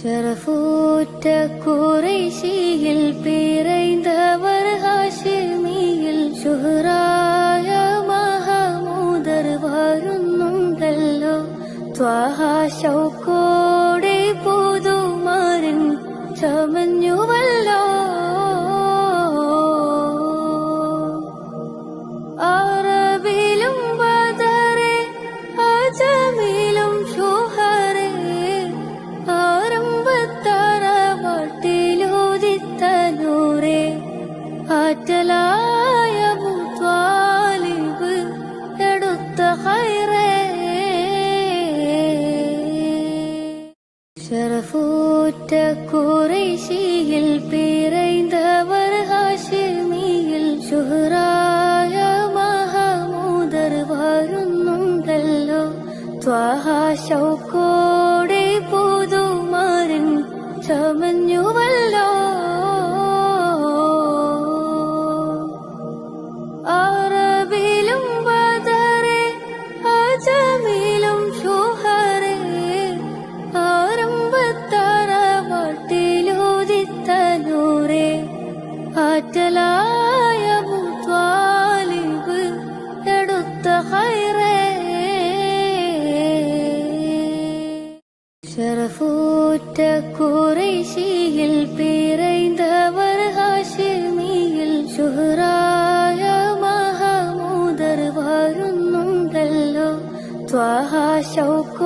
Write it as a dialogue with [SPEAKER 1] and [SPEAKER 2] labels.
[SPEAKER 1] ഷറഫൂറ്റ ഖുറൈശിയിൽ പിറந்தവർ ഹാഷിമിയിൽ ശുഹ്റായ മഹമൂദർ വരുന്നുണ്ടല്ലോ. ത്വാഹ ശൗക്കോടെ പുതുമാരൻ ചമഞ്ഞുവല്ലോ. അറബിലും ബദറെ അജമിലും ശുഹറെ ആരംഭത്തറവാട്ടിലുദിത്തനൂറെ ആറ്റലായ മുത്വാലിബ് എടുത്ത ഹൈറേ. ഷറഫൂറ്റ ഖുറൈശിയിൽ പിറന്തവർ ഹാഷിമിയിൽ ശുഹ്റായ മഹമൂദർ വരുന്നുണ്ടല്ലോ. ത്വാഹ ശൗക്കോടെ പുതുമാരൻ ചമഞ്ഞുവല്ലോ. അറബിലും ബദറെ അജമിലും ശുഹറെ ആരംഭത്തറവാട്ടിലുദിത്തനൂറെ ആറ്റലായ മുത്വാലിബ് എടുത്ത ഹൈറേ. ഷറഫൂറ്റ ഖുറൈശിയിൽ പിറന്തവർ ഹാഷിമിയിൽ ശുഹ്റായ മഹമൂദർ വരുന്നുണ്ടല്ലോ. ത്വാഹ ശൗക്ക